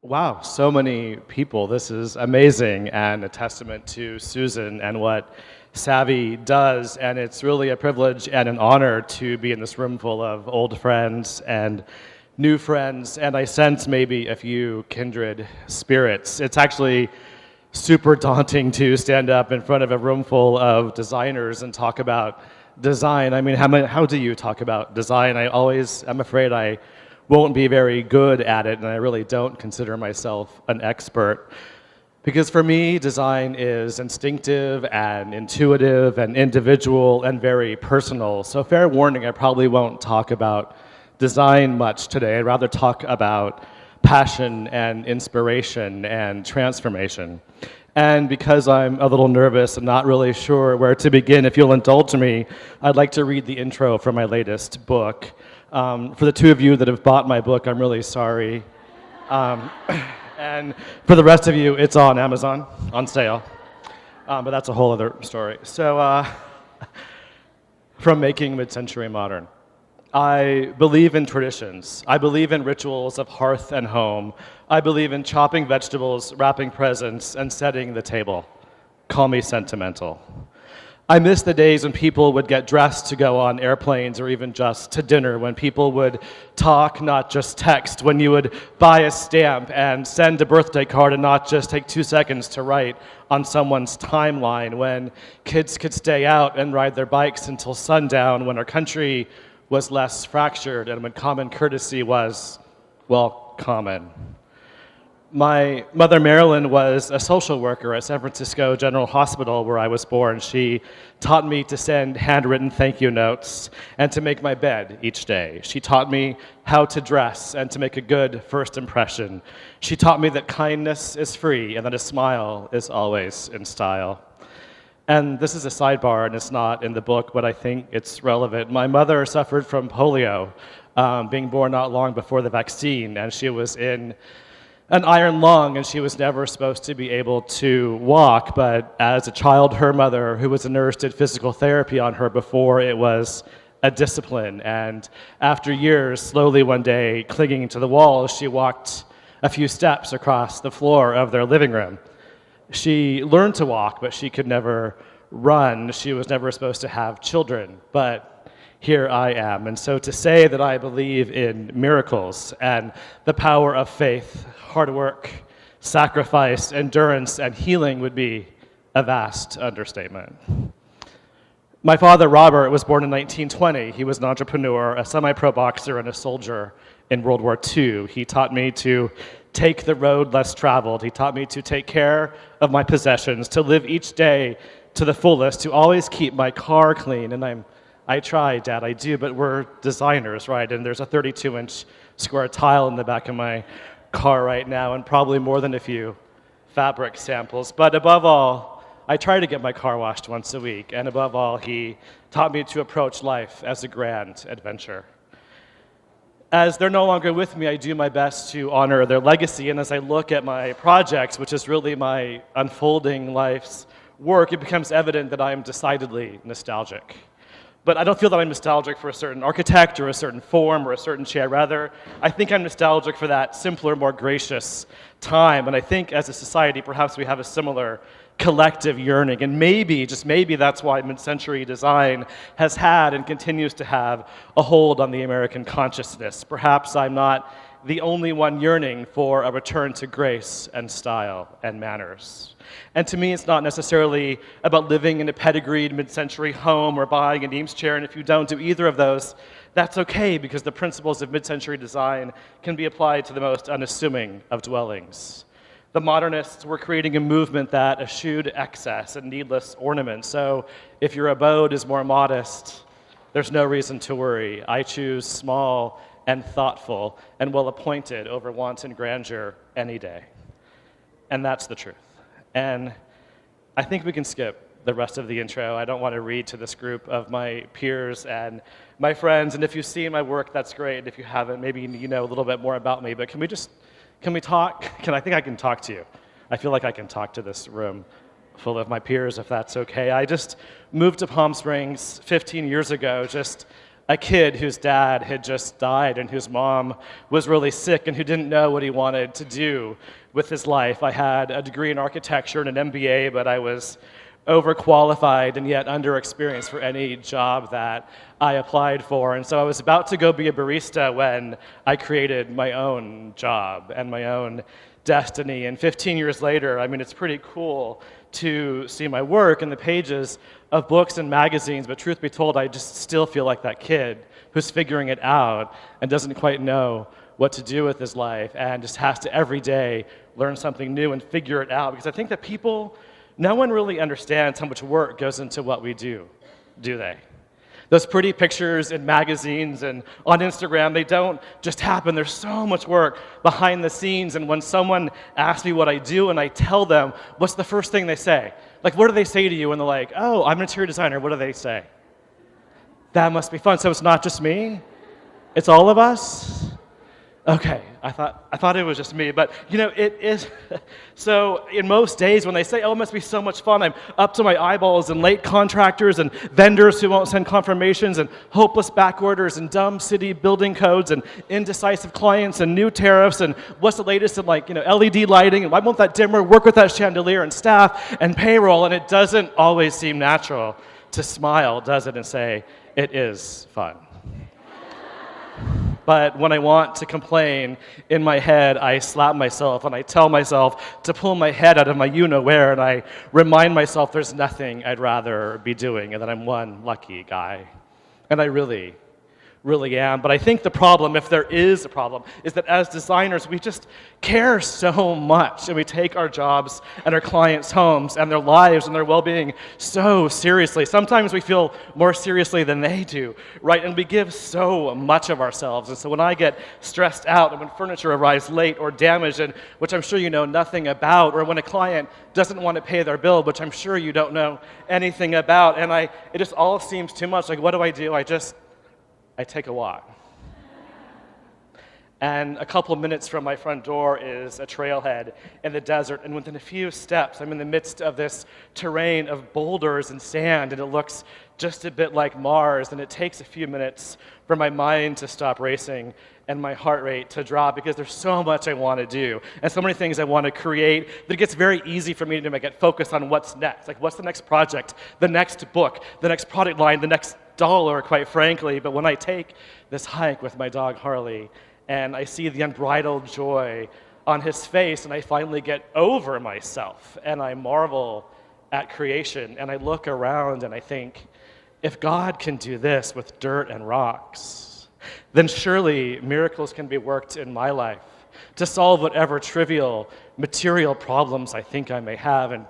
Wow, so many people. This is amazing and a testament to Susan and what Savvy does. And it's really a privilege and an honor to be in this room full of old friends and new friends. And I sense maybe a few kindred spirits. It's actually super daunting to stand up in front of a room full of designers and talk about design. I mean, how do you talk about design? I'm afraid I won't be very good at it, and I really don't consider myself an expert. Because for me, design is instinctive and intuitive and individual and very personal. So fair warning, I probably won't talk about design much today. I'd rather talk about passion and inspiration and transformation. And because I'm a little nervous and not really sure where to begin, if you'll indulge me, I'd like to read the intro from my latest book. For the two of you that have bought my book, I'm really sorry. And for the rest of you, it's on Amazon, on sale. But that's a whole other story. So, from Making Mid-Century Modern. I believe in traditions. I believe in rituals of hearth and home. I believe in chopping vegetables, wrapping presents, and setting the table. Call me sentimental. I miss the days when people would get dressed to go on airplanes or even just to dinner, when people would talk, not just text, when you would buy a stamp and send a birthday card and not just take 2 seconds to write on someone's timeline, when kids could stay out and ride their bikes until sundown, when our country was less fractured and when common courtesy was, well, common. My mother, Marilyn, was a social worker at San Francisco General Hospital where I was born. She taught me to send handwritten thank you notes and to make my bed each day. She taught me how to dress and to make a good first impression. She taught me that kindness is free and that a smile is always in style. And this is a sidebar, and it's not in the book, but I think it's relevant. My mother suffered from polio, being born not long before the vaccine, and she was in an iron lung, and she was never supposed to be able to walk. But as a child, her mother, who was a nurse, did physical therapy on her before it was a discipline. And after years, slowly one day, clinging to the wall, she walked a few steps across the floor of their living room. She learned to walk, but she could never run. She was never supposed to have children, but here I am. And so to say that I believe in miracles and the power of faith, hard work, sacrifice, endurance, and healing would be a vast understatement. My father, Robert, was born in 1920. He was an entrepreneur, a semi-pro boxer, and a soldier in World War II. He taught me to take the road less traveled. He taught me to take care of my possessions, to live each day to the fullest, to always keep my car clean. And I try, Dad, I do, but we're designers, right? And there's a 32-inch square tile in the back of my car right now, and probably more than a few fabric samples. But above all, I try to get my car washed once a week. And above all, he taught me to approach life as a grand adventure. As they're no longer with me, I do my best to honor their legacy. And as I look at my projects, which is really my unfolding life's work, it becomes evident that I am decidedly nostalgic. But I don't feel that I'm nostalgic for a certain architect or a certain form or a certain chair. Rather, I think I'm nostalgic for that simpler, more gracious time. And I think as a society, perhaps we have a similar collective yearning. And maybe, just maybe, that's why mid-century design has had and continues to have a hold on the American consciousness. Perhaps I'm not the only one yearning for a return to grace and style and manners. And to me, it's not necessarily about living in a pedigreed mid-century home or buying an Eames chair, and if you don't do either of those, that's okay, because the principles of mid-century design can be applied to the most unassuming of dwellings. The modernists were creating a movement that eschewed excess and needless ornament. So if your abode is more modest, there's no reason to worry. I choose small and thoughtful and well-appointed over wanton grandeur any day. And that's the truth. And I think we can skip the rest of the intro. I don't want to read to this group of my peers and my friends. And if you've seen my work, that's great. If you haven't, maybe you know a little bit more about me. But can we talk? I think I can talk to you. I feel like I can talk to this room full of my peers, if that's okay. I just moved to Palm Springs 15 years ago, just a kid whose dad had just died and whose mom was really sick and who didn't know what he wanted to do with his life. I had a degree in architecture and an MBA, but I was overqualified and yet underexperienced for any job that I applied for. And so I was about to go be a barista when I created my own job and my own destiny. And 15 years later, I mean, it's pretty cool to see my work in the pages of books and magazines, but truth be told, I just still feel like that kid who's figuring it out and doesn't quite know what to do with his life and just has to every day learn something new and figure it out. Because I think that no one really understands how much work goes into what we do they? Those pretty pictures in magazines and on Instagram, they don't just happen. There's so much work behind the scenes. And when someone asks me what I do and I tell them, what's the first thing they say? Like, what do they say to you when they're like, oh, I'm an interior designer, what do they say? That must be fun. So it's not just me? It's all of us? Okay, I thought it was just me, but it is. So in most days when they say, oh, it must be so much fun, I'm up to my eyeballs in late contractors and vendors who won't send confirmations and hopeless back orders and dumb city building codes and indecisive clients and new tariffs and what's the latest in LED lighting and why won't that dimmer work with that chandelier and staff and payroll, and it doesn't always seem natural to smile, does it, and say, it is fun. But when I want to complain, in my head, I slap myself and I tell myself to pull my head out of my you-know-where, and I remind myself there's nothing I'd rather be doing and that I'm one lucky guy. And I really am. But I think the problem, if there is a problem, is that as designers, we just care so much, and we take our jobs and our clients' homes and their lives and their well-being so seriously. Sometimes we feel more seriously than they do, right? And we give so much of ourselves. And so when I get stressed out and when furniture arrives late or damaged, and which I'm sure you know nothing about, or when a client doesn't want to pay their bill, which I'm sure you don't know anything about, and it just all seems too much. Like, what do? I take a walk. And a couple of minutes from my front door is a trailhead in the desert, and within a few steps, I'm in the midst of this terrain of boulders and sand, and it looks just a bit like Mars, and it takes a few minutes for my mind to stop racing and my heart rate to drop, because there's so much I want to do and so many things I want to create that it gets very easy for me to get focused on what's next. Like, what's the next project, the next book, the next product line, the next dollar, quite frankly. But when I take this hike with my dog Harley and I see the unbridled joy on his face, and I finally get over myself and I marvel at creation, and I look around and I think, if God can do this with dirt and rocks, then surely miracles can be worked in my life to solve whatever trivial material problems I think I may have. And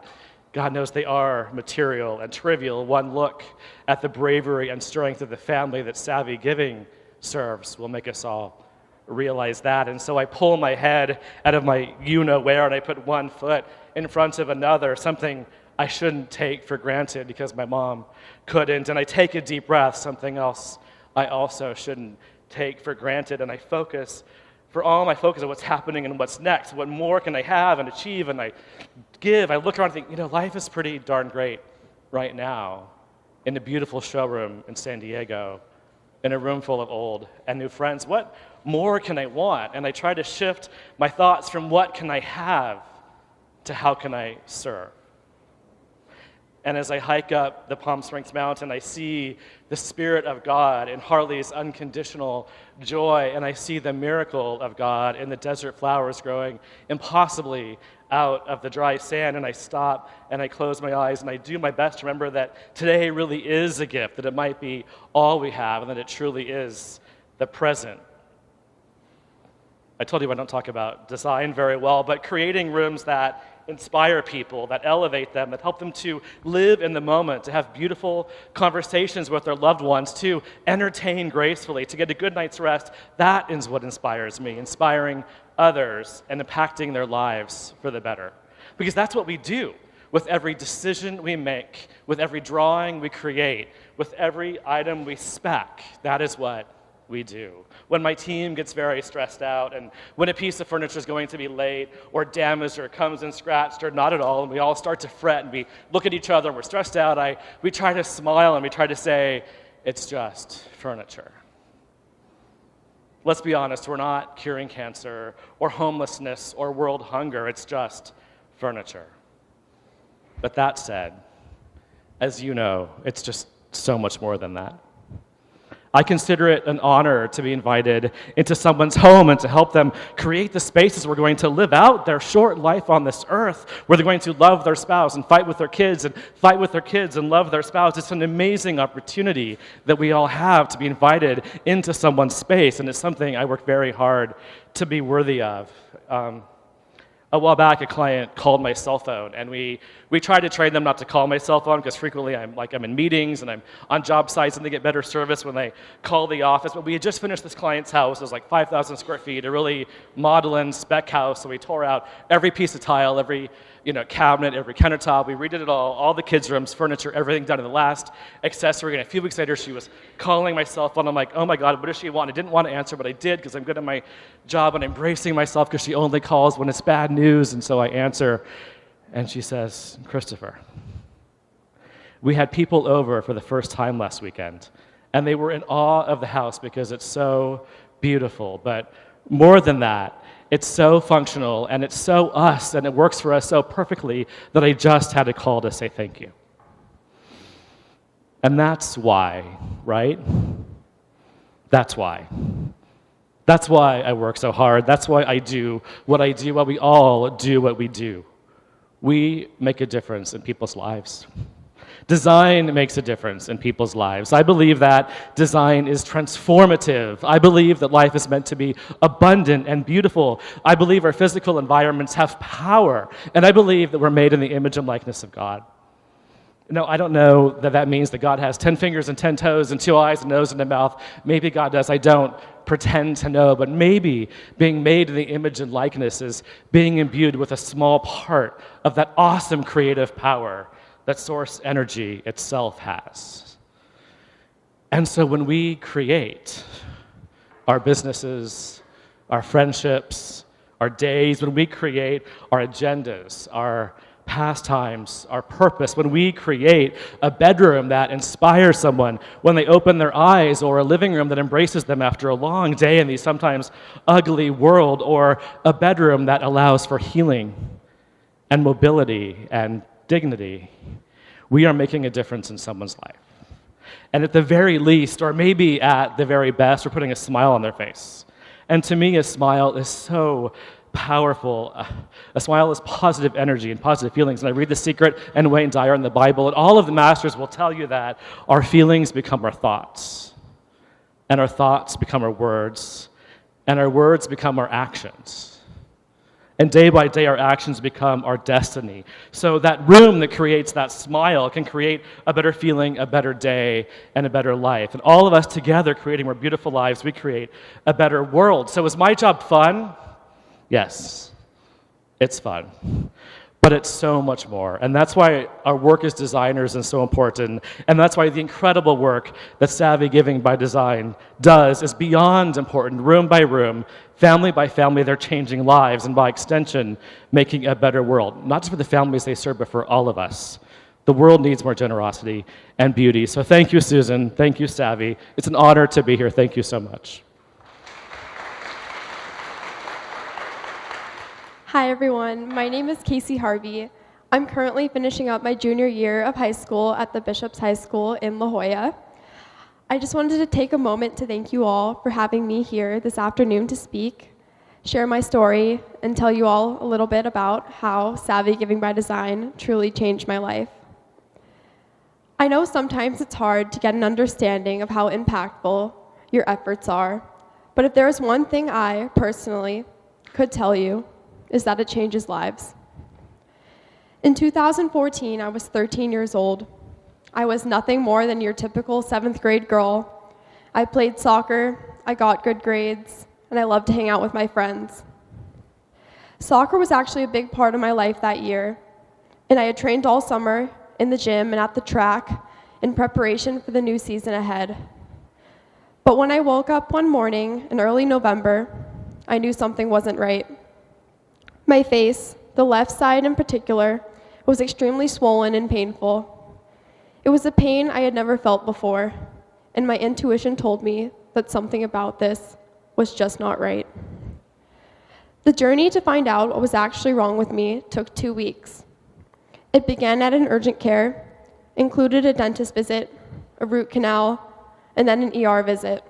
God knows they are material and trivial. One look at the bravery and strength of the family that savvy giving serves will make us all realize that. And so I pull my head out of my you-know-where, and I put one foot in front of another, something I shouldn't take for granted because my mom couldn't. And I take a deep breath, something else I also shouldn't take for granted. And I focus on what's happening and what's next. What more can I have and achieve? And I look around and think, life is pretty darn great right now in a beautiful showroom in San Diego, in a room full of old and new friends. What more can I want? And I try to shift my thoughts from what can I have to how can I serve. And as I hike up the Palm Springs Mountain, I see the Spirit of God in Harley's unconditional joy, and I see the miracle of God in the desert flowers growing impossibly out of the dry sand. And I stop and I close my eyes and I do my best to remember that today really is a gift, that it might be all we have, and that it truly is the present. I told you I don't talk about design very well, but creating rooms that inspire people, that elevate them, that help them to live in the moment, to have beautiful conversations with their loved ones, to entertain gracefully, to get a good night's rest. That is what inspires me, inspiring others and impacting their lives for the better. Because that's what we do with every decision we make, with every drawing we create, with every item we spec. That is what we do. When my team gets very stressed out, and when a piece of furniture is going to be late or damaged or comes in scratched or not at all, and we all start to fret and we look at each other and we're stressed out, we try to smile and we try to say, it's just furniture. Let's be honest, we're not curing cancer or homelessness or world hunger, it's just furniture. But that said, as you know, it's just so much more than that. I consider it an honor to be invited into someone's home and to help them create the spaces where we're going to live out their short life on this earth, where they're going to love their spouse and fight with their kids and fight with their kids and love their spouse. It's an amazing opportunity that we all have to be invited into someone's space, and it's something I work very hard to be worthy of. A while back, a client called my cell phone, and we tried to train them not to call my cell phone because frequently I'm in meetings and I'm on job sites and they get better service when they call the office. But we had just finished this client's house. It was like 5,000 square feet, a really modeling spec house. So we tore out every piece of tile, every cabinet, every countertop. We redid it all the kids' rooms, furniture, everything done in the last accessory. And a few weeks later, she was calling my cell phone. I'm like, oh my God, what does she want? I didn't want to answer, but I did because I'm good at my job and I'm bracing myself because she only calls when it's bad news. And so I answer, and she says, Christopher, we had people over for the first time last weekend, and they were in awe of the house because it's so beautiful. But more than that, it's so functional, and it's so us, and it works for us so perfectly that I just had to call to say thank you. And that's why, right? That's why. That's why I work so hard. That's why I do what I do, why we all do what we do. We make a difference in people's lives. Design makes a difference in people's lives. I believe that design is transformative. I believe that life is meant to be abundant and beautiful. I believe our physical environments have power, and I believe that we're made in the image and likeness of God. No, I don't know that that means that God has 10 fingers and 10 toes and 2 eyes, a nose, and a mouth. Maybe God does. I don't pretend to know, but maybe being made in the image and likeness is being imbued with a small part of that awesome creative power that source energy itself has. And so when we create our businesses, our friendships, our days, when we create our agendas, our pastimes, our purpose, when we create a bedroom that inspires someone when they open their eyes, or a living room that embraces them after a long day in the sometimes ugly world, or a bedroom that allows for healing and mobility and dignity, we are making a difference in someone's life. And at the very least, or maybe at the very best, we're putting a smile on their face. And to me, a smile is so powerful. A smile is positive energy and positive feelings. And I read The Secret and Wayne Dyer in the Bible, and all of the masters will tell you that our feelings become our thoughts, and our thoughts become our words, and our words become our actions. And day by day, our actions become our destiny. So that room that creates that smile can create a better feeling, a better day, and a better life. And all of us together creating more beautiful lives, we create a better world. So is my job fun? Yes, it's fun. But it's so much more. And that's why our work as designers is so important. And that's why the incredible work that Savvy Giving by Design does is beyond important. Room by room, family by family, they're changing lives, and by extension, making a better world. Not just for the families they serve, but for all of us. The world needs more generosity and beauty. So thank you, Susan. Thank you, Savvy. It's an honor to be here. Thank you so much. Hi everyone, my name is Kasey Harvey. I'm currently finishing up my junior year of high school at the Bishop's High School in La Jolla. I just wanted to take a moment to thank you all for having me here this afternoon to speak, share my story, and tell you all a little bit about how Savvy Giving by Design truly changed my life. I know sometimes it's hard to get an understanding of how impactful your efforts are, but if there is one thing I, personally, could tell you, is that it changes lives. In 2014, I was 13 years old. I was nothing more than your typical 7th grade girl. I played soccer, I got good grades, and I loved to hang out with my friends. Soccer was actually a big part of my life that year, and I had trained all summer in the gym and at the track in preparation for the new season ahead. But when I woke up one morning in early November, I knew something wasn't right. My face, the left side in particular, was extremely swollen and painful. It was a pain I had never felt before. and my intuition told me that something about this was just not right. The journey to find out what was actually wrong with me took 2 weeks. It began at an urgent care, included a dentist visit, a root canal, and then an ER visit.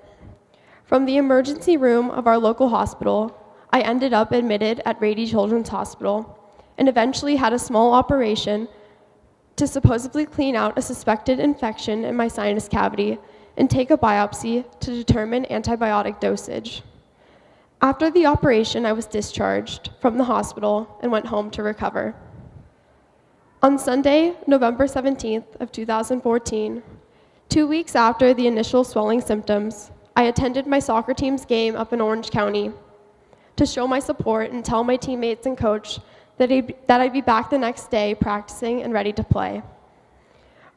From the emergency room of our local hospital, I ended up admitted at Rady Children's Hospital and eventually had a small operation to supposedly clean out a suspected infection in my sinus cavity and take a biopsy to determine antibiotic dosage. After the operation, I was discharged from the hospital and went home to recover. On Sunday, November 17th of 2014, 2 weeks after the initial swelling symptoms, I attended my soccer team's game up in Orange County to show my support and tell my teammates and coach that I'd be back the next day practicing and ready to play.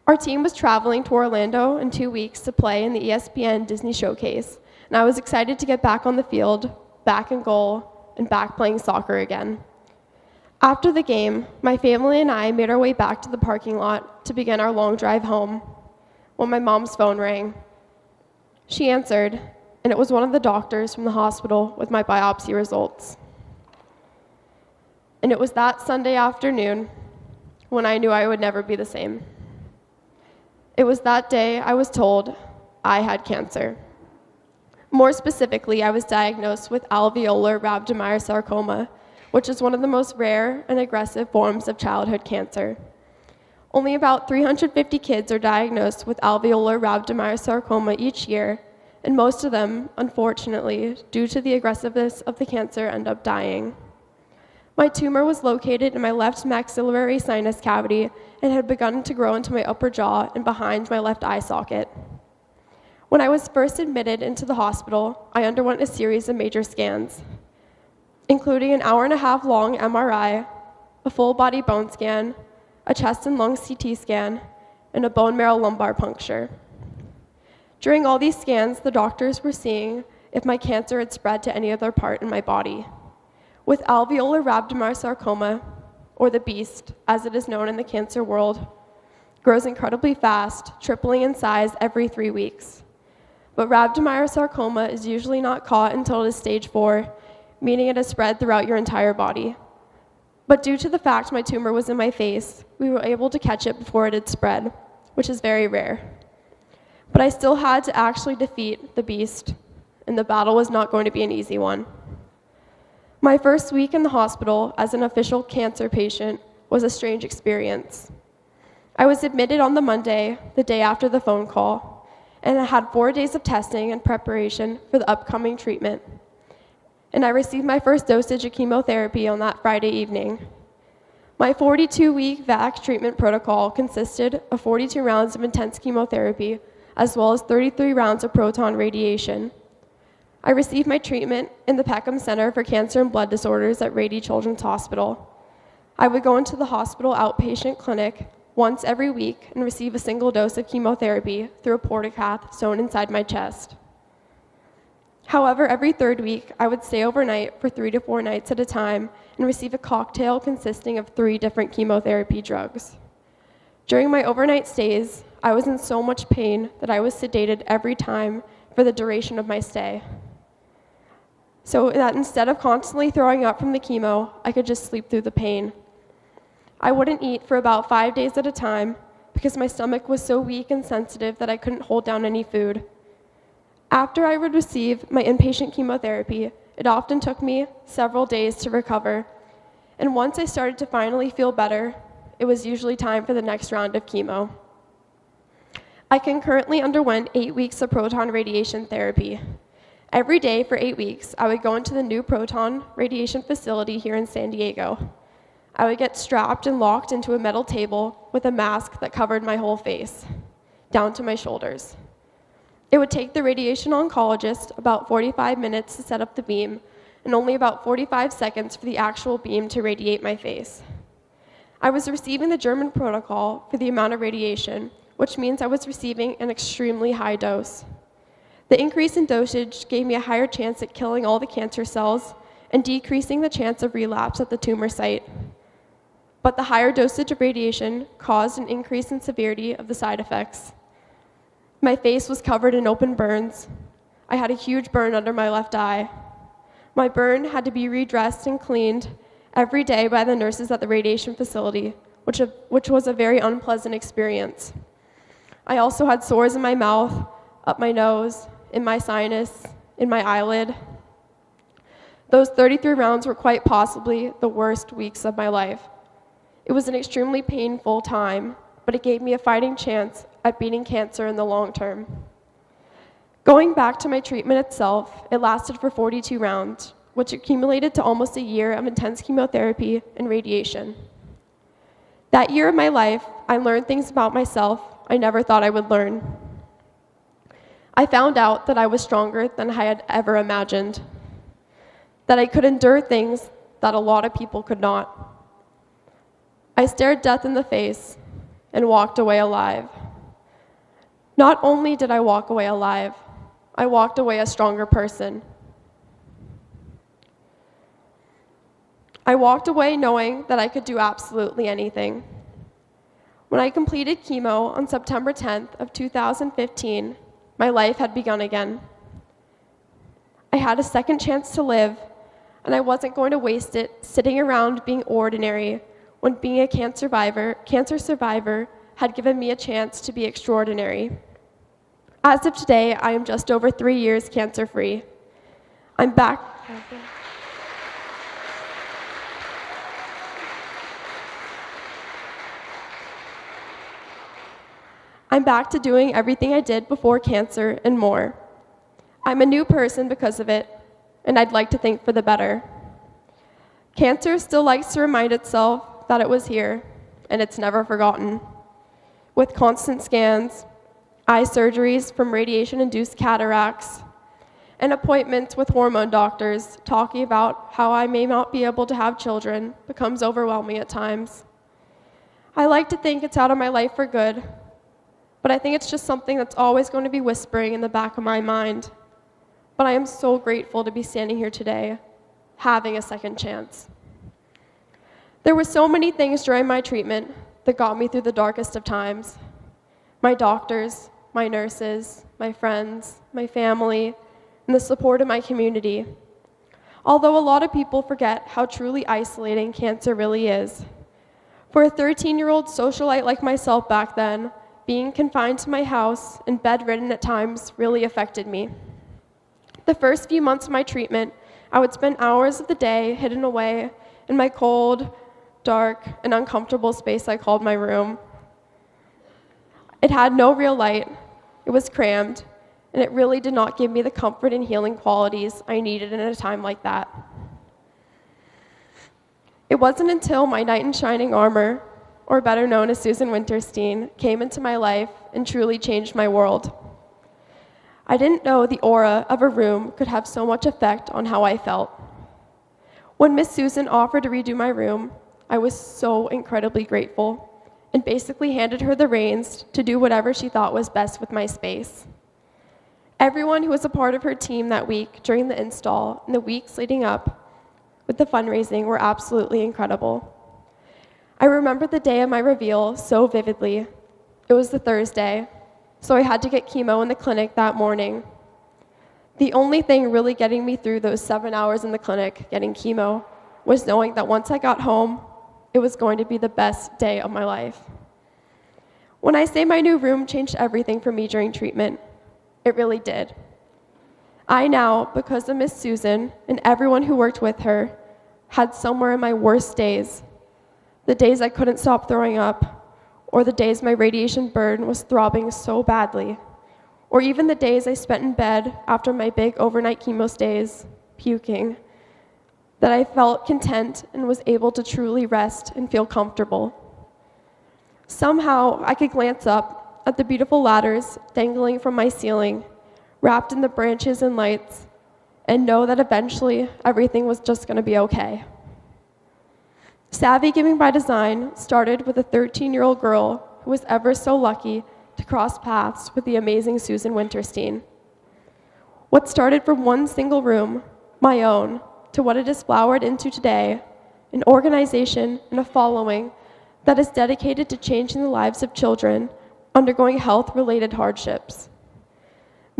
Our team was traveling to Orlando in 2 weeks to play in the ESPN Disney Showcase, and I was excited to get back on the field, back in goal, and back playing soccer again. After the game, my family and I made our way back to the parking lot to begin our long drive home when my mom's phone rang. She answered, and it was one of the doctors from the hospital with my biopsy results. And it was that Sunday afternoon when I knew I would never be the same. It was that day I was told I had cancer. More specifically, I was diagnosed with alveolar rhabdomyosarcoma, which is one of the most rare and aggressive forms of childhood cancer. Only about 350 kids are diagnosed with alveolar rhabdomyosarcoma each year, and most of them, unfortunately, due to the aggressiveness of the cancer, end up dying. My tumor was located in my left maxillary sinus cavity and had begun to grow into my upper jaw and behind my left eye socket. When I was first admitted into the hospital, I underwent a series of major scans, including an hour-and-a-half long MRI, a full-body bone scan, a chest and lung CT scan, and a bone marrow lumbar puncture. During all these scans, the doctors were seeing if my cancer had spread to any other part in my body. With alveolar rhabdomyosarcoma, or the beast, as it is known in the cancer world, grows incredibly fast, tripling in size every 3 weeks. But rhabdomyosarcoma is usually not caught until it is stage 4, meaning it has spread throughout your entire body. But due to the fact my tumor was in my face, we were able to catch it before it had spread, which is very rare. But I still had to actually defeat the beast, and the battle was not going to be an easy one. My first week in the hospital as an official cancer patient was a strange experience. I was admitted on the Monday, the day after the phone call, and I had 4 days of testing and preparation for the upcoming treatment. And I received my first dosage of chemotherapy on that Friday evening. My 42-week VAC treatment protocol consisted of 42 rounds of intense chemotherapy, as well as 33 rounds of proton radiation. I received my treatment in the Peckham Center for Cancer and Blood Disorders at Rady Children's Hospital. I would go into the hospital outpatient clinic once every week and receive a single dose of chemotherapy through a portacath sewn inside my chest. However, every 3rd week, I would stay overnight for 3 to 4 nights at a time and receive a cocktail consisting of 3 different chemotherapy drugs. During my overnight stays, I was in so much pain that I was sedated every time for the duration of my stay. So that instead of constantly throwing up from the chemo, I could just sleep through the pain. I wouldn't eat for about 5 days at a time because my stomach was so weak and sensitive that I couldn't hold down any food. After I would receive my inpatient chemotherapy, it often took me several days to recover. And once I started to finally feel better, it was usually time for the next round of chemo. I concurrently underwent 8 weeks of proton radiation therapy. Every day for 8 weeks, I would go into the new proton radiation facility here in San Diego. I would get strapped and locked into a metal table with a mask that covered my whole face, down to my shoulders. It would take the radiation oncologist about 45 minutes to set up the beam, and only about 45 seconds for the actual beam to radiate my face. I was receiving the German protocol for the amount of radiation, which means I was receiving an extremely high dose. The increase in dosage gave me a higher chance at killing all the cancer cells and decreasing the chance of relapse at the tumor site. But the higher dosage of radiation caused an increase in severity of the side effects. My face was covered in open burns. I had a huge burn under my left eye. My burn had to be redressed and cleaned every day by the nurses at the radiation facility, which was a very unpleasant experience. I also had sores in my mouth, up my nose, in my sinus, in my eyelid. Those 33 rounds were quite possibly the worst weeks of my life. It was an extremely painful time, but it gave me a fighting chance at beating cancer in the long term. Going back to my treatment itself, it lasted for 42 rounds, which accumulated to almost a year of intense chemotherapy and radiation. That year of my life, I learned things about myself I never thought I would learn. I found out that I was stronger than I had ever imagined, that I could endure things that a lot of people could not. I stared death in the face and walked away alive. Not only did I walk away alive, I walked away a stronger person. I walked away knowing that I could do absolutely anything. When I completed chemo on September 10th of 2015, my life had begun again. I had a second chance to live, and I wasn't going to waste it sitting around being ordinary when being a cancer survivor had given me a chance to be extraordinary. As of today, I am just over 3 years cancer-free. I'm back. I'm back to doing everything I did before cancer and more. I'm a new person because of it, and I'd like to think for the better. Cancer still likes to remind itself that it was here, and it's never forgotten. With constant scans, eye surgeries from radiation-induced cataracts, and appointments with hormone doctors talking about how I may not be able to have children becomes overwhelming at times. I like to think it's out of my life for good, but I think it's just something that's always going to be whispering in the back of my mind. But I am so grateful to be standing here today, having a second chance. There were so many things during my treatment that got me through the darkest of times. My doctors, my nurses, my friends, my family, and the support of my community. Although a lot of people forget how truly isolating cancer really is. For a 13-year-old socialite like myself back then, being confined to my house and bedridden at times really affected me. The first few months of my treatment, I would spend hours of the day hidden away in my cold, dark, and uncomfortable space I called my room. It had no real light, it was crammed, and it really did not give me the comfort and healing qualities I needed in a time like that. It wasn't until my knight in shining armor, or better known as Susan Winterstein, came into my life and truly changed my world. I didn't know the aura of a room could have so much effect on how I felt. When Miss Susan offered to redo my room, I was so incredibly grateful and basically handed her the reins to do whatever she thought was best with my space. Everyone who was a part of her team that week during the install and the weeks leading up with the fundraising were absolutely incredible. I remember the day of my reveal so vividly. It was the Thursday, so I had to get chemo in the clinic that morning. The only thing really getting me through those 7 hours in the clinic getting chemo was knowing that once I got home, it was going to be the best day of my life. When I say my new room changed everything for me during treatment, it really did. I now, because of Miss Susan and everyone who worked with her, had somewhere in my worst days, the days I couldn't stop throwing up, or the days my radiation burn was throbbing so badly, or even the days I spent in bed after my big overnight chemo stays, puking, that I felt content and was able to truly rest and feel comfortable. Somehow, I could glance up at the beautiful ladders dangling from my ceiling, wrapped in the branches and lights, and know that eventually everything was just going to be okay. Savvy Giving by Design started with a 13-year-old girl who was ever so lucky to cross paths with the amazing Susan Winterstein. What started from one single room, my own, to what it has flowered into today, an organization and a following that is dedicated to changing the lives of children undergoing health-related hardships.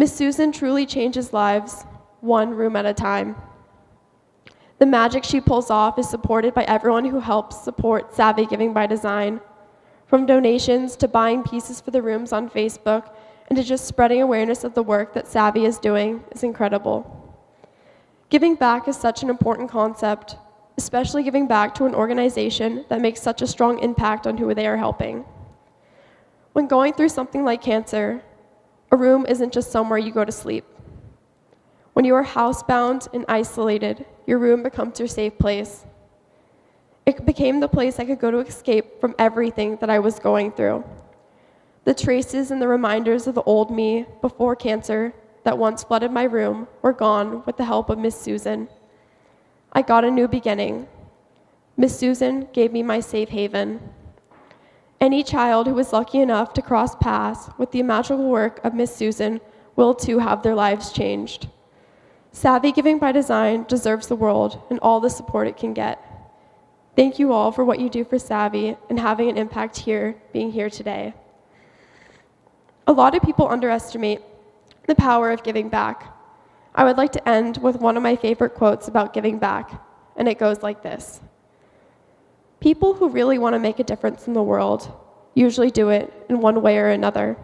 Miss Susan truly changes lives, one room at a time. The magic she pulls off is supported by everyone who helps support Savvy Giving by Design, from donations to buying pieces for the rooms on Facebook and to just spreading awareness of the work that Savvy is doing is incredible. Giving back is such an important concept, especially giving back to an organization that makes such a strong impact on who they are helping. When going through something like cancer, a room isn't just somewhere you go to sleep. When you are housebound and isolated, your room becomes your safe place. It became the place I could go to escape from everything that I was going through. The traces and the reminders of the old me before cancer that once flooded my room were gone with the help of Miss Susan. I got a new beginning. Miss Susan gave me my safe haven. Any child who is lucky enough to cross paths with the magical work of Miss Susan will too have their lives changed. Savvy Giving by Design deserves the world and all the support it can get. Thank you all for what you do for Savvy and having an impact here, being here today. A lot of people underestimate the power of giving back. I would like to end with one of my favorite quotes about giving back, and it goes like this. People who really want to make a difference in the world usually do it in one way or another.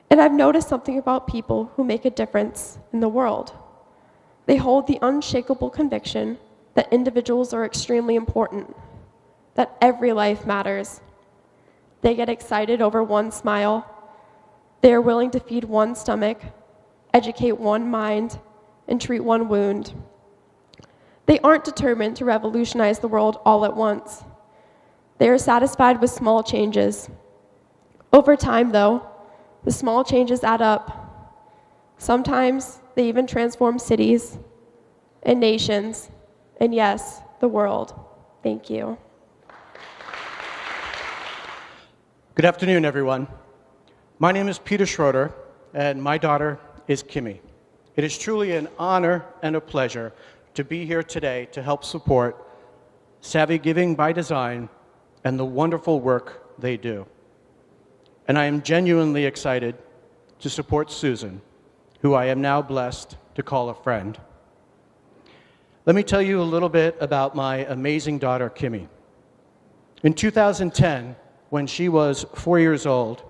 And I've noticed something about people who make a difference in the world. They hold the unshakable conviction that individuals are extremely important, that every life matters. They get excited over one smile. They are willing to feed one stomach, educate one mind, and treat one wound. They aren't determined to revolutionize the world all at once. They are satisfied with small changes. Over time, though, the small changes add up. Sometimes they even transform cities and nations, and yes, the world. Thank you. Good afternoon, everyone. My name is Peter Schroeder, and my daughter is Kimi. It is truly an honor and a pleasure to be here today to help support Savvy Giving by Design and the wonderful work they do. And I am genuinely excited to support Susan, who I am now blessed to call a friend. Let me tell you a little bit about my amazing daughter, Kimi. In 2010, when she was 4 years old,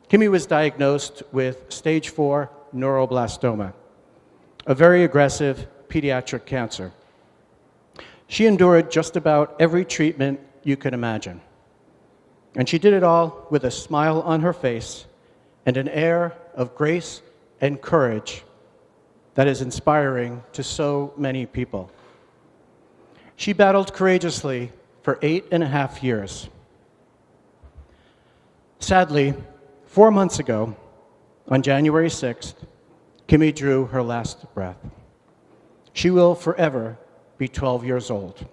Kimi was diagnosed with stage 4 neuroblastoma, a very aggressive pediatric cancer. She endured just about every treatment you could imagine. And she did it all with a smile on her face and an air of grace and courage that is inspiring to so many people. She battled courageously for 8.5 years. Sadly, 4 months ago, on January 6th, Kimi drew her last breath. She will forever be 12 years old.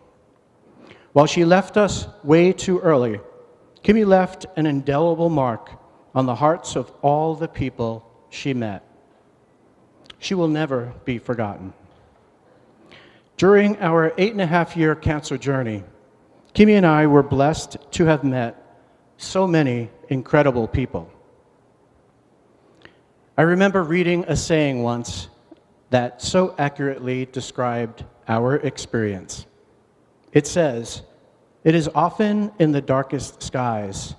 While she left us way too early, Kimi left an indelible mark on the hearts of all the people she met. She will never be forgotten. During our 8.5-year cancer journey, Kimi and I were blessed to have met so many incredible people. I remember reading a saying once that so accurately described our experience. It says, "It is often in the darkest skies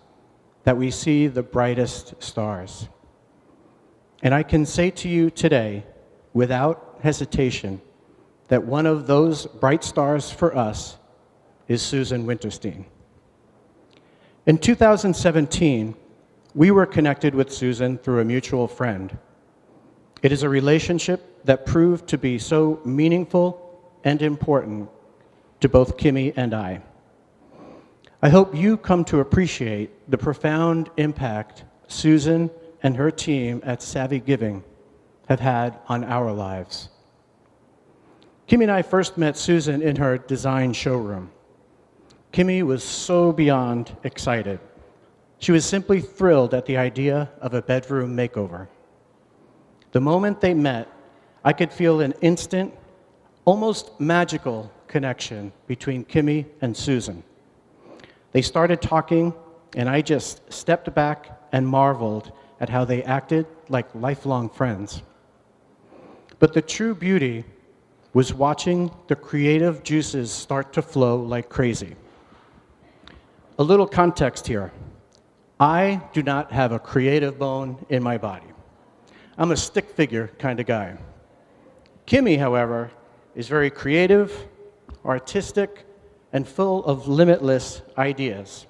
that we see the brightest stars." And I can say to you today, without hesitation, that one of those bright stars for us is Susan Winterstein. In 2017, we were connected with Susan through a mutual friend. It is a relationship that proved to be so meaningful and important to both Kimi and I. I hope you come to appreciate the profound impact Susan and her team at Savvy Giving have had on our lives. Kimi and I first met Susan in her design showroom. Kimi was so beyond excited. She was simply thrilled at the idea of a bedroom makeover. The moment they met, I could feel an instant, almost magical connection between Kimi and Susan. They started talking, and I just stepped back and marveled at how they acted like lifelong friends. But the true beauty was watching the creative juices start to flow like crazy. A little context here. I do not have a creative bone in my body. I'm a stick figure kind of guy. Kimi, however, is very creative, artistic, and full of limitless ideas.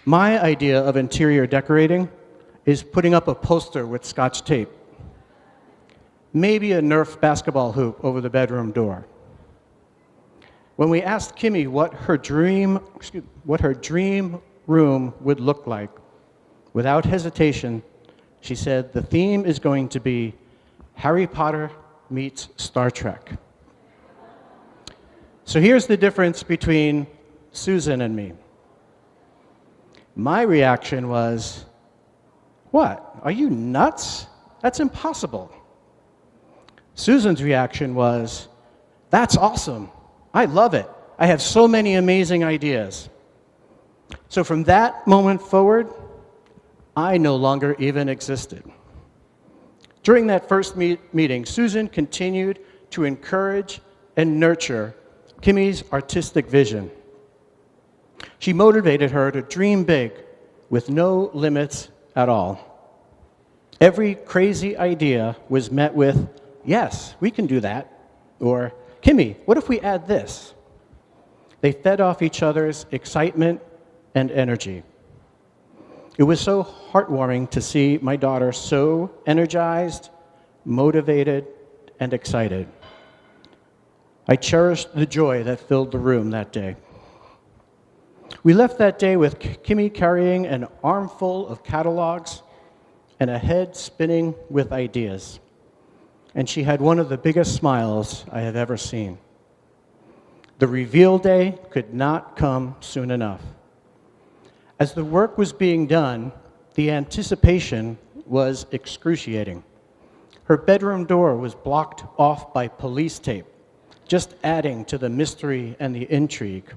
My idea of interior decorating is putting up a poster with Scotch tape. Maybe a Nerf basketball hoop over the bedroom door. When we asked Kimi what her dream room would look like, without hesitation, she said the theme is going to be Harry Potter meets Star Trek. So here's the difference between Susan and me. My reaction was, what? Are you nuts? That's impossible. Susan's reaction was, that's awesome. I love it. I have so many amazing ideas. So from that moment forward, I no longer even existed. During that first meeting, Susan continued to encourage and nurture Kimi's artistic vision. She motivated her to dream big with no limits at all. Every crazy idea was met with, yes, we can do that. Or, Kimi, what if we add this? They fed off each other's excitement and energy. It was so heartwarming to see my daughter so energized, motivated, and excited. I cherished the joy that filled the room that day. We left that day with Kimi carrying an armful of catalogs and a head spinning with ideas. And she had one of the biggest smiles I have ever seen. The reveal day could not come soon enough. As the work was being done, the anticipation was excruciating. Her bedroom door was blocked off by police tape, just adding to the mystery and the intrigue.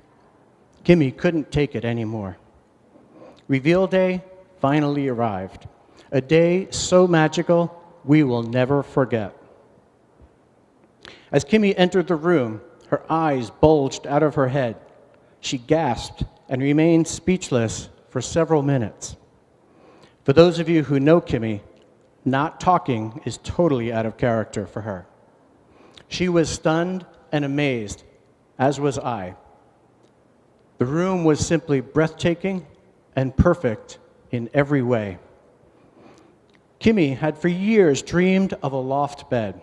Kimi couldn't take it anymore. Reveal day finally arrived, a day so magical we will never forget. As Kimi entered the room, her eyes bulged out of her head. She gasped and remained speechless for several minutes. For those of you who know Kimi, not talking is totally out of character for her. She was stunned and amazed, as was I. The room was simply breathtaking and perfect in every way. Kimi had for years dreamed of a loft bed,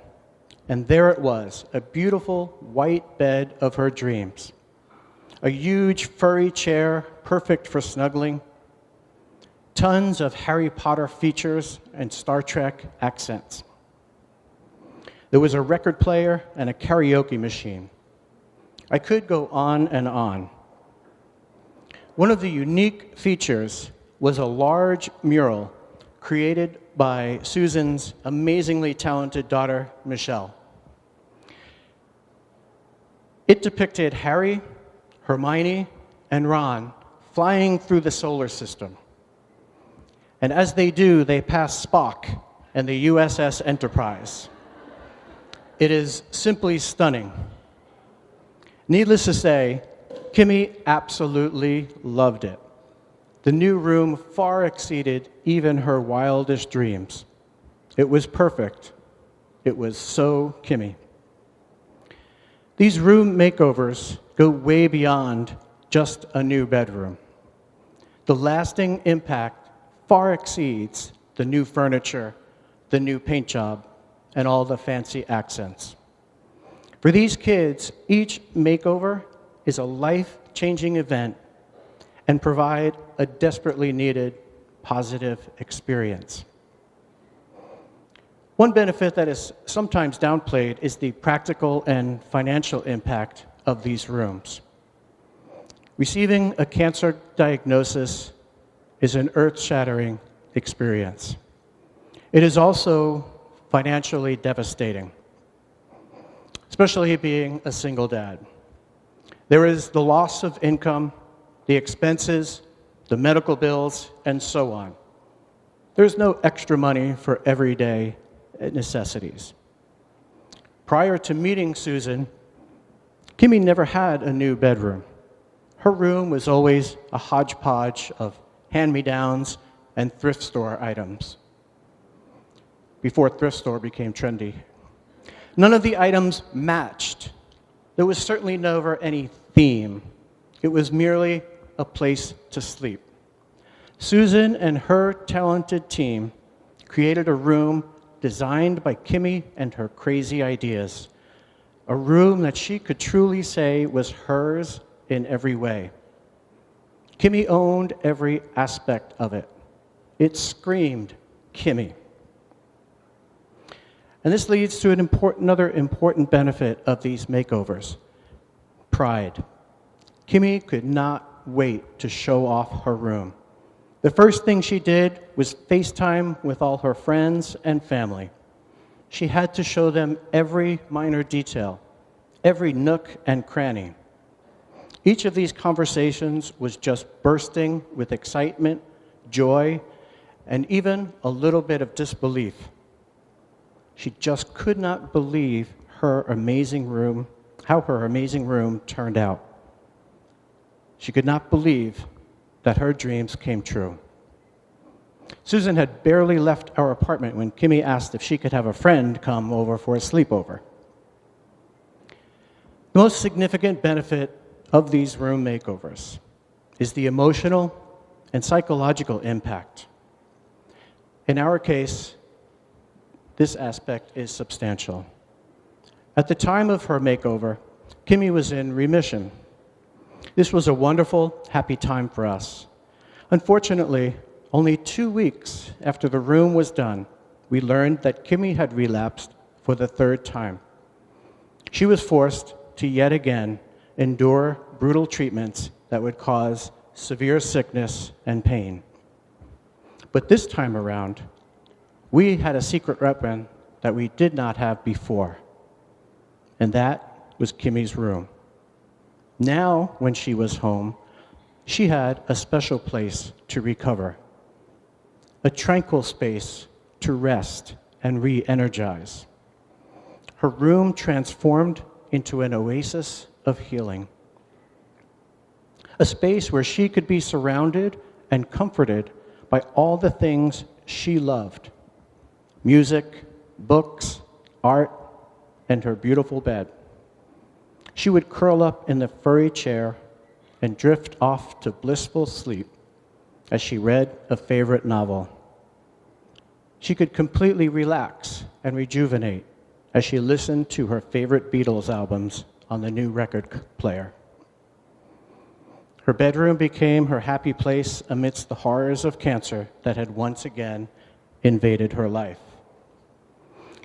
and there it was, a beautiful white bed of her dreams. A huge furry chair, perfect for snuggling. Tons of Harry Potter features and Star Trek accents. There was a record player and a karaoke machine. I could go on and on. One of the unique features was a large mural created by Susan's amazingly talented daughter, Michelle. It depicted Harry, Hermione, and Ron flying through the solar system. And as they do, they pass Spock and the USS Enterprise. It is simply stunning. Needless to say, Kimi absolutely loved it. The new room far exceeded even her wildest dreams. It was perfect. It was so Kimi. These room makeovers go way beyond just a new bedroom. The lasting impact far exceeds the new furniture, the new paint job, and all the fancy accents. For these kids, each makeover is a life-changing event and provide a desperately needed positive experience. One benefit that is sometimes downplayed is the practical and financial impact of these rooms. Receiving a cancer diagnosis is an earth-shattering experience. It is also financially devastating, especially being a single dad. There is the loss of income, the expenses, the medical bills, and so on. There's no extra money for everyday necessities. Prior to meeting Susan, Kimi never had a new bedroom. Her room was always a hodgepodge of hand-me-downs and thrift store items, before thrift store became trendy. None of the items matched. There was certainly never any theme. It was merely a place to sleep. Susan and her talented team created a room designed by Kimi and her crazy ideas, a room that she could truly say was hers in every way. Kimi owned every aspect of it. It screamed Kimi. And this leads to another important benefit of these makeovers: pride. Kimi could not wait to show off her room. The first thing she did was FaceTime with all her friends and family. She had to show them every minor detail, every nook and cranny. Each of these conversations was just bursting with excitement, joy, and even a little bit of disbelief. She just could not believe how her amazing room turned out. She could not believe that her dreams came true. Susan had barely left our apartment when Kimi asked if she could have a friend come over for a sleepover. The most significant benefit of these room makeovers is the emotional and psychological impact. In our case, this aspect is substantial. At the time of her makeover, Kimi was in remission. This was a wonderful, happy time for us. Unfortunately, only 2 weeks after the room was done, we learned that Kimi had relapsed for the third time. She was forced to yet again endure brutal treatments that would cause severe sickness and pain. But this time around, we had a secret weapon that we did not have before, and that was Kimi's room. Now, when she was home, she had a special place to recover, a tranquil space to rest and re-energize. Her room transformed into an oasis of healing, a space where she could be surrounded and comforted by all the things she loved: music, books, art, and her beautiful bed. She would curl up in the furry chair and drift off to blissful sleep as she read a favorite novel. She could completely relax and rejuvenate as she listened to her favorite Beatles albums on the new record player. Her bedroom became her happy place amidst the horrors of cancer that had once again invaded her life.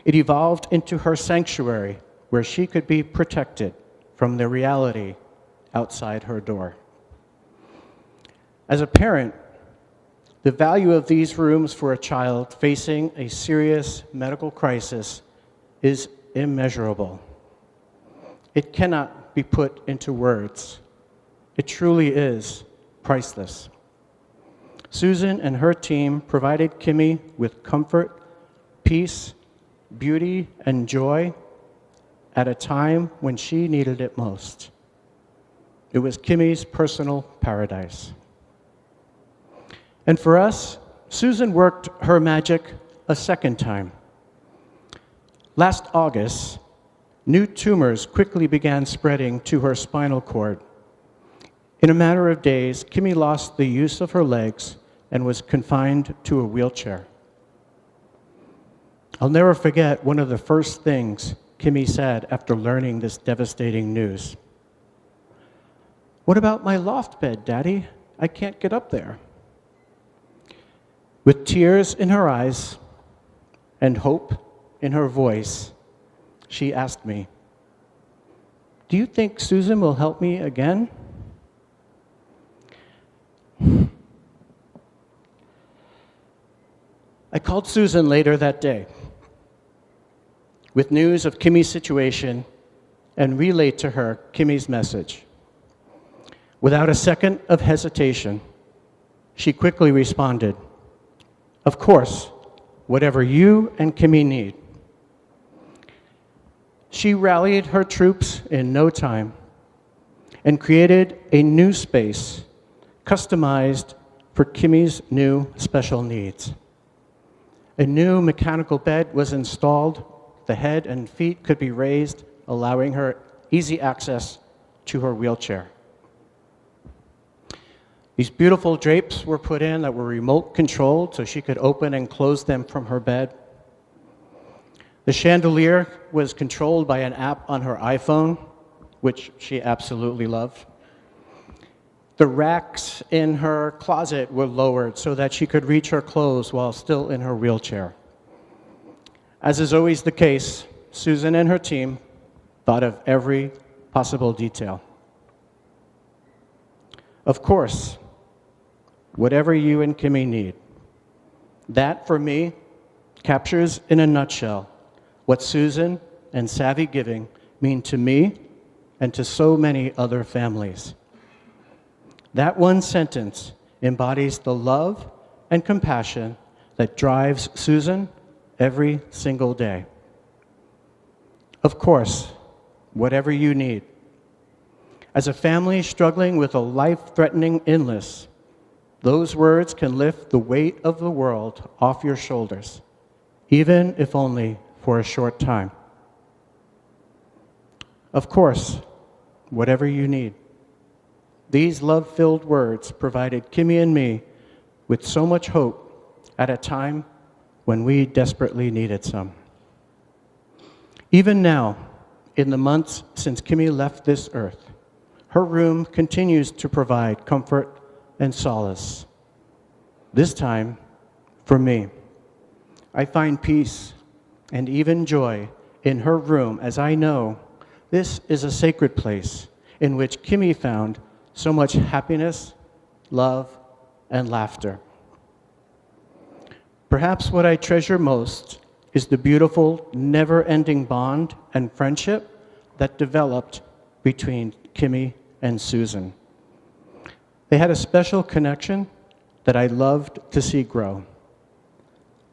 It evolved into her sanctuary where she could be protected from the reality outside her door. As a parent, the value of these rooms for a child facing a serious medical crisis is immeasurable. It cannot be put into words. It truly is priceless. Susan and her team provided Kimi with comfort, peace, beauty, and joy at a time when she needed it most. It was Kimi's personal paradise. And for us, Susan worked her magic a second time. Last August, new tumors quickly began spreading to her spinal cord. In a matter of days, Kimi lost the use of her legs and was confined to a wheelchair. I'll never forget one of the first things Kimi said after learning this devastating news. "What about my loft bed, Daddy? I can't get up there." With tears in her eyes and hope in her voice, she asked me, "Do you think Susan will help me again?" I called Susan later that day with news of Kimi's situation and relayed to her Kimi's message. Without a second of hesitation, she quickly responded, "Of course, whatever you and Kimi need." She rallied her troops in no time and created a new space customized for Kimi's new special needs. A new mechanical bed was installed. The head and feet could be raised, allowing her easy access to her wheelchair. These beautiful drapes were put in that were remote controlled so she could open and close them from her bed. The chandelier was controlled by an app on her iPhone, which she absolutely loved. The racks in her closet were lowered so that she could reach her clothes while still in her wheelchair. As is always the case, Susan and her team thought of every possible detail. Of course, whatever you and Kimi need. That, for me, captures in a nutshell what Susan and Savvy Giving mean to me and to so many other families. That one sentence embodies the love and compassion that drives Susan every single day. Of course, whatever you need. As a family struggling with a life-threatening illness, those words can lift the weight of the world off your shoulders, even if only for a short time. Of course, whatever you need. These love-filled words provided Kimi and me with so much hope at a time when we desperately needed some. Even now, in the months since Kimi left this earth, her room continues to provide comfort and solace. This time, for me, I find peace and even joy in her room as I know this is a sacred place in which Kimi found so much happiness, love, and laughter. Perhaps what I treasure most is the beautiful, never-ending bond and friendship that developed between Kimi and Susan. They had a special connection that I loved to see grow.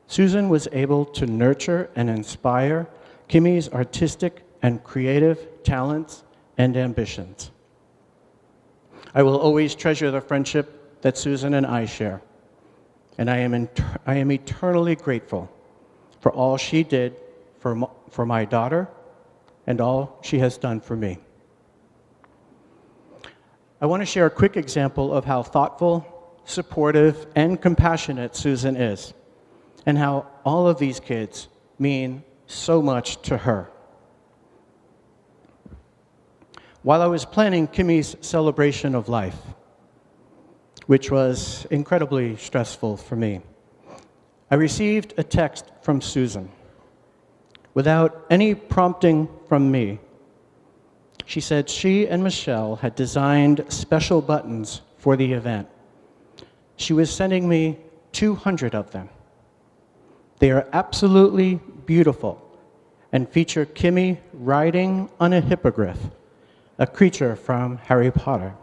Susan was able to nurture and inspire Kimi's artistic and creative talents and ambitions. I will always treasure the friendship that Susan and I share, and I am eternally grateful for all she did for my daughter and all she has done for me. I want to share a quick example of how thoughtful, supportive, and compassionate Susan is, and how all of these kids mean so much to her. While I was planning Kimi's celebration of life, which was incredibly stressful for me, I received a text from Susan. Without any prompting from me, she said she and Michelle had designed special buttons for the event. She was sending me 200 of them. They are absolutely beautiful and feature Kimi riding on a hippogriff, a creature from Harry Potter.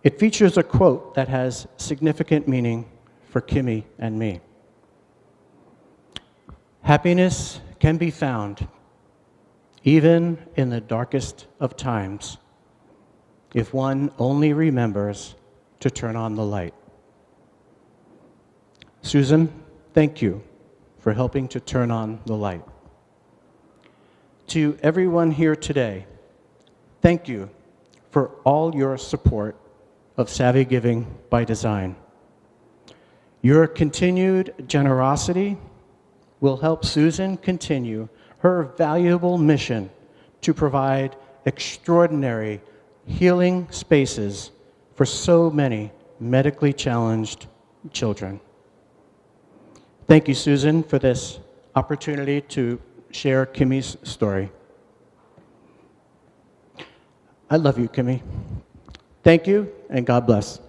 It features a quote that has significant meaning for Kimi and me. Happiness can be found even in the darkest of times if one only remembers to turn on the light. Susan, thank you for helping to turn on the light. To everyone here today, thank you for all your support of Savvy Giving by Design. Your continued generosity will help Susan continue her valuable mission to provide extraordinary healing spaces for so many medically challenged children. Thank you, Susan, for this opportunity to share Kimi's story. I love you, Kimi. Thank you, and God bless.